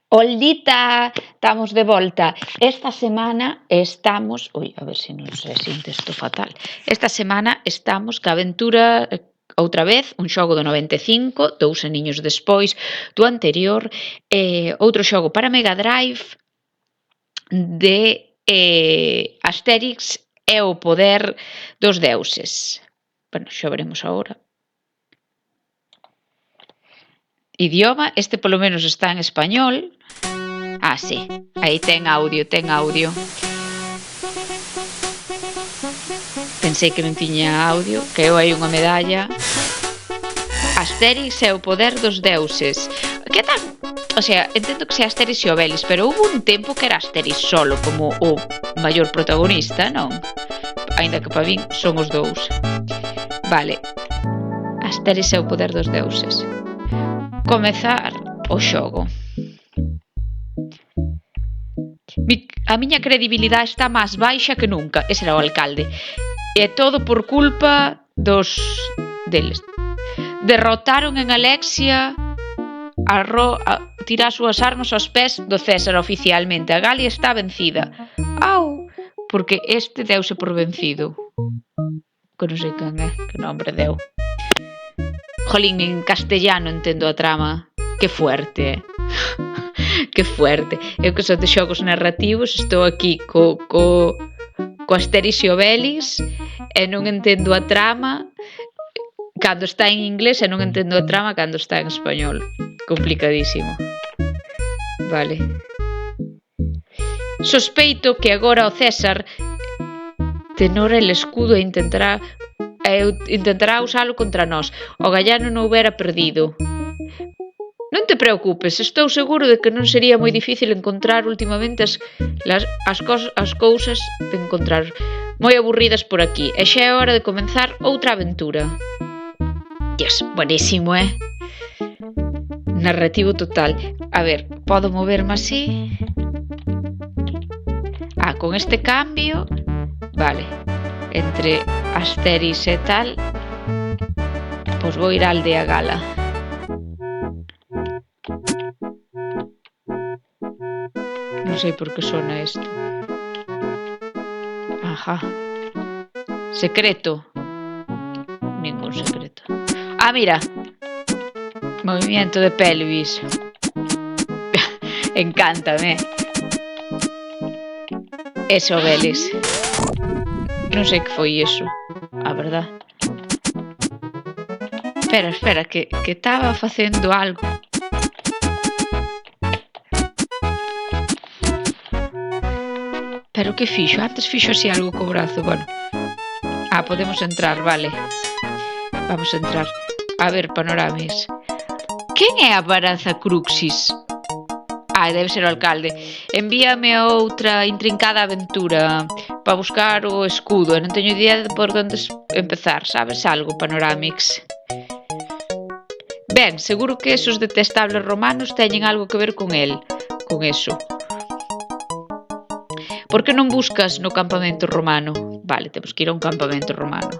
Oldita, estamos de volta. Esta semana estamos... Ui, a ver se non se sinte isto fatal. Esta semana estamos ca aventura, outra vez, un xogo do 95, 2 aniños despois do anterior, outro xogo para Mega Drive de Asterix e o poder dos deuses. Bueno, xa veremos agora. Idioma, este polo menos está en español. Ah, sí, aí ten audio. Pensei que non tiña audio, que eu hai unha medalla. Asterix e o poder dos deuses. Que tal? O sea, entendo que sea Asterix e Obelix, pero houve un tempo que era Asterix solo como o maior protagonista, non? Aínda que para min son os dous. Vale. Asterix e o poder dos deuses. Comezar o xogo. A miña credibilidade está máis baixa que nunca. Ese era o alcalde. E todo por culpa deles. Derrotaron en Alexia a tirar as súas armas aos pés do César oficialmente. A Galia está vencida. Au! Porque este deuse por vencido. Que non sei quen é, que nombre deu. Jolín, en castellano entendo a trama. Que fuerte, Que fuerte. Eu que son de xogos narrativos, estou aquí co Asterix e Obelix e non entendo a trama cando está en inglés e non entendo a trama cando está en español. Complicadísimo. Vale. Sospeito que agora o César tenora el escudo e intentará usalo contra nós. O Gallano non houbera perdido. Non te preocupes, estou seguro de que non sería moi difícil encontrar últimamente as cousas de encontrar moi aburridas por aquí. E xa é hora de comenzar outra aventura. Dios, buenísimo, Narrativo total. A ver, podo moverme así? Con este cambio... Vale. Entre Asterix e tal... Pois vou ir á aldea Gala. Non sei por que sona isto. Ajá. Secreto. Ningún secreto. Ah, mira. Movimiento de pelvis. Encántame. Ese Obelix. Non sei que foi iso. A verdad. Espera, que estaba facendo algo. Pero que fixo? Antes fixo así algo co brazo, bueno. Podemos entrar, vale. Vamos a entrar. A ver, panoramis. Quen é a Baranza Cruxis? Debe ser o alcalde. Envíame outra intrincada aventura para buscar o escudo. Non teño idea de por onde empezar. Sabes algo, Panoramix? Ben, seguro que esos detestables romanos teñen algo que ver con el. Con eso. Por que non buscas no campamento romano? Vale, temos que ir a un campamento romano.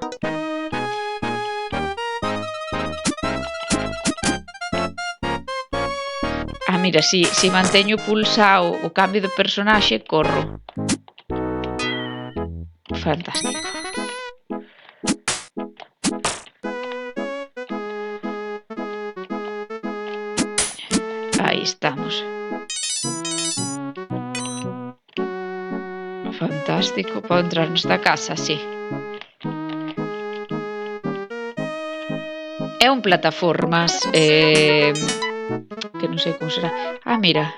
Mira, si manteño pulsado o cambio de personaxe, corro. Fantástico. Aí estamos. Fantástico. Podo entrar nesta casa, sí. É un plataformas, que non sei como será. Mira.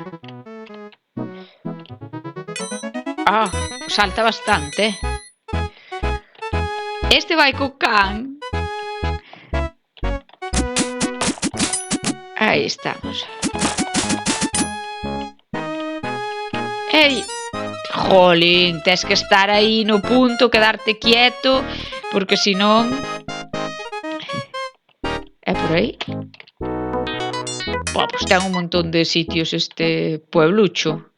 Salta bastante. Este vai co can. Aí estamos. Ei, jolín, tes que estar aí no punto, quedarte quieto, porque senón... É por aí? Pois ten un montón de sitios este pueblucho.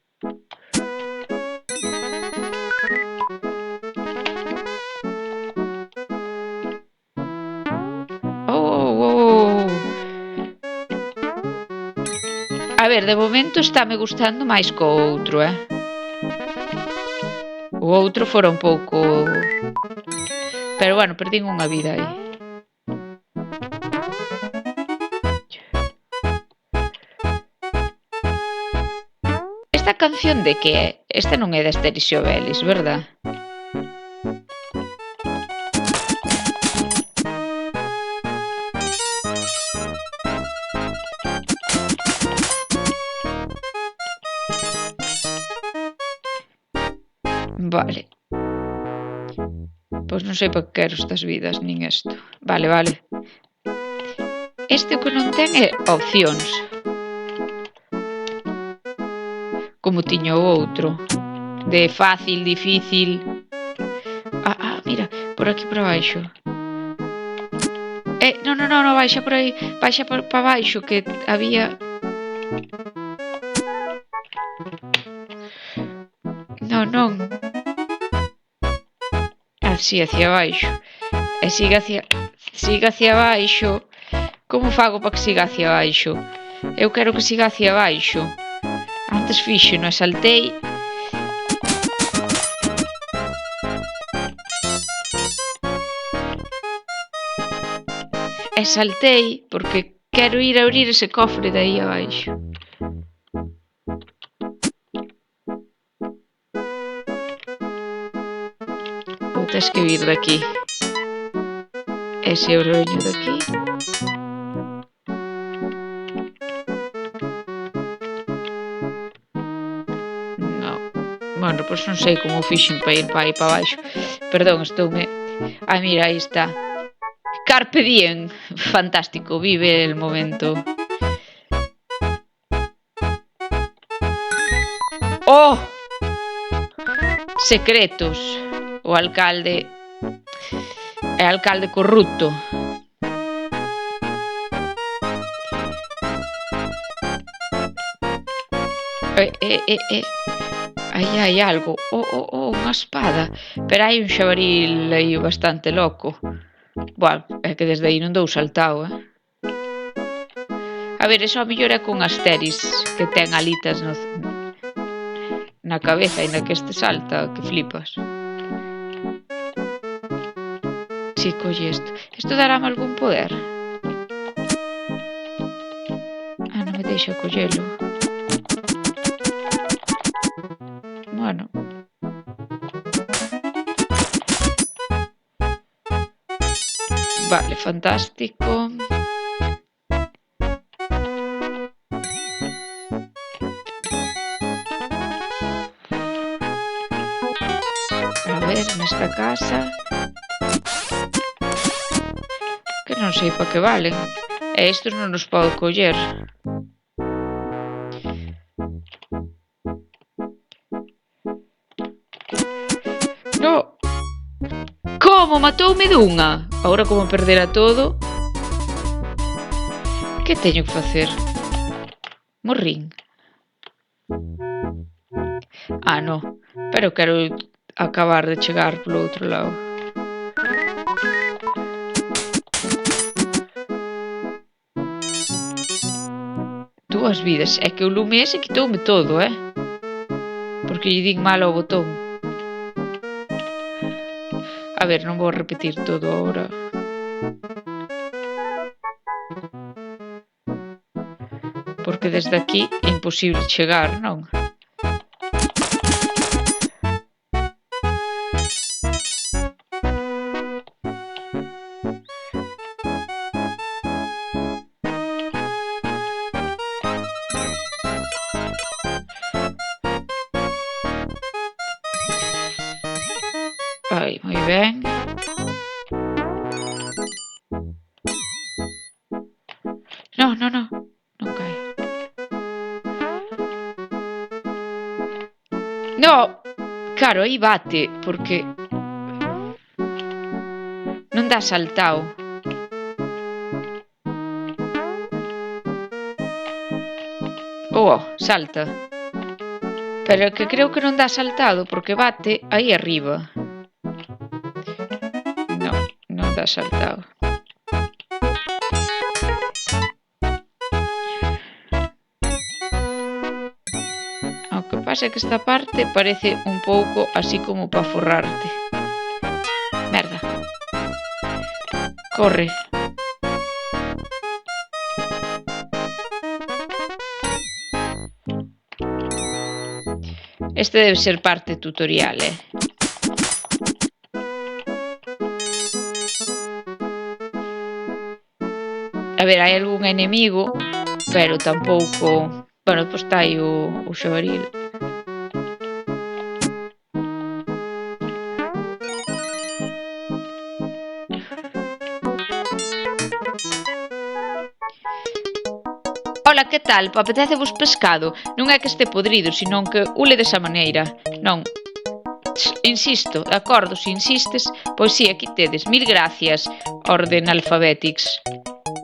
A ver, de momento estáme gustando máis co outro, O outro fora un pouco... Pero bueno, perdín unha vida aí. Esta canción de que é? Esta non é de Asterix e Obelix, verdad? Vale. Pois non sei para que quero estas vidas, nin isto. Vale, vale. Este o que non ten é opcións. Como tiña o outro. De fácil, difícil... mira, por aquí por abaixo. Non, baixa por aí. Baixa para baixo, que había... Non. Así, hacia baixo. E siga hacia baixo. Como fago para que siga hacia baixo? Eu quero que siga hacia baixo. Antes fixo, non saltei. E saltei porque quero ir a abrir ese cofre de aí abaixo. Ou tes que vir de aquí. Ese é o reño de aquí. Bueno, pois non sei como fixen para ir para aí para baixo. Perdón, estoume... Mira, aí está. Carpe diem. Fantástico, vive el momento. Oh! Secretos. O alcalde... É alcalde corrupto. Aí hai algo. Unha espada. Pero hai un xabaril aí bastante loco. Bueno, é que desde aí non dou saltao, A ver, eso a mellor é con Asterix, que ten alitas na cabeza, e na que este salta, que flipas. Si, colle isto. Isto darame algún poder? Non me deixa collelo. Bueno. Vale, fantástico. A ver, nesta casa... Que non sei para que valen. E estos non os podo coller. No! Como? Matoume dunha? Agora como perdera todo... Que teño que facer? Morrín. No. Pero quero acabar de chegar polo outro lado. Dúas vidas. É que o lume ese quitoume todo, Porque lle din mal ao botón. A ver, non vou repetir todo agora. Porque desde aquí é imposible chegar, non? Moi ben. Non cae. No, claro, aí bate, porque non dá saltao. Salta. Pero é que creo que non dá saltado, porque bate aí arriba. Non dá saltado. que pasa é que esta parte parece un pouco así como para forrarte. Merda. Corre. Este debe ser parte tutorial, A ver, hai algún enemigo, pero tampouco... Bueno, pois está aí o xabaril. Ola, que tal? Apetecevos pescado? Non é que este podrido, senón que ule desa maneira. Non. Insisto, de acordo, se insistes, pois si, aquí tedes. Mil gracias, Orden Alphabetics.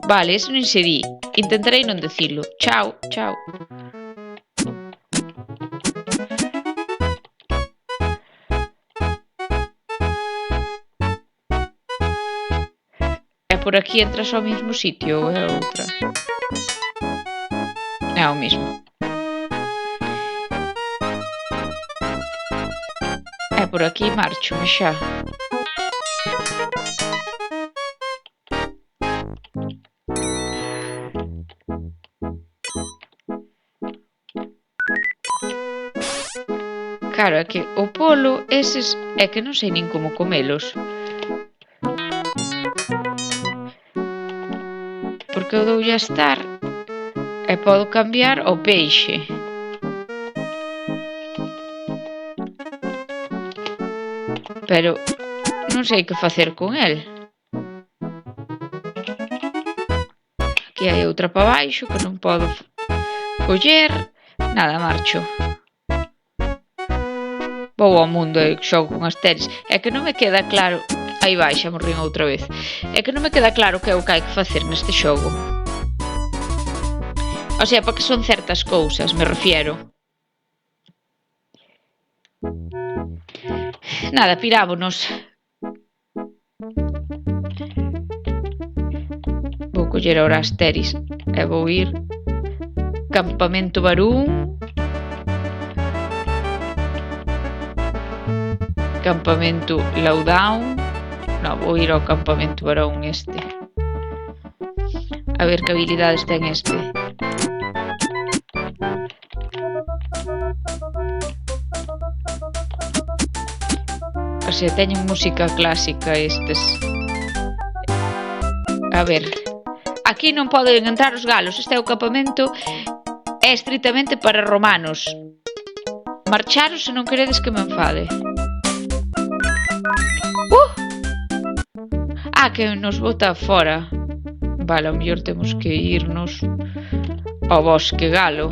Vale, ese non se di. Intentarei non decirlo. Chao, chao. E por aquí entras ao mesmo sitio ou é outra? É o mismo. E por aquí marcho xa. Claro, é que o polo, eses, é que non sei nin como comelos. Porque eu doulle a estar e podo cambiar o peixe. Pero non sei que facer con el. Aquí hai outra para baixo que non podo coller. Nada, marcho. Vou ao mundo e xogo con Asterix. É que non me queda claro... Aí vai, xa morrín outra vez. É que non me queda claro que é o que hai que facer neste xogo. O sea, porque son certas cousas, me refiero. Nada, pirámonos. Vou coller ahora Asterix e vou ir... Campamento Barún... Campamento Lowdown. No, vou ir ao campamento varón este. A ver que habilidades ten este. O sea, teñen música clásica estes. A ver. Aquí non poden entrar os galos. Este é o campamento. É estritamente para romanos. Marcharos se non queredes que me enfade. Que nos bota fora. Vale, ao mellor temos que irnos ao bosque galo.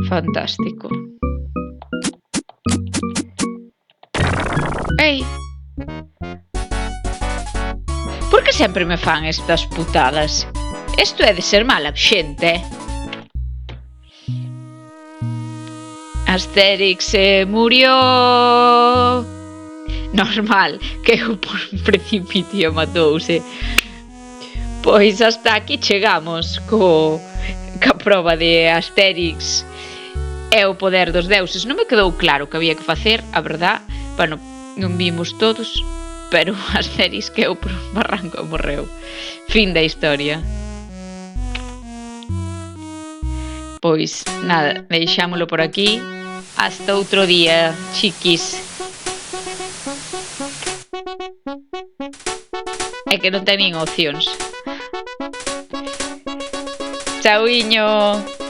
Fantástico. Ei. Por que sempre me fan estas putadas? Isto é de ser mala xente. Asterix se murió. Normal, que o por precipicio matouse. Pois hasta aquí chegamos ca proba de Asterix e o poder dos deuses. Non me quedou claro o que había que facer, a verdad. Bueno, non vimos todos, pero Asterix quedou por un barranco e morreu. Fin da historia. Pois, nada, deixámolo por aquí. Hasta outro día, chiquis. É que non teñen opcións. Chauiño.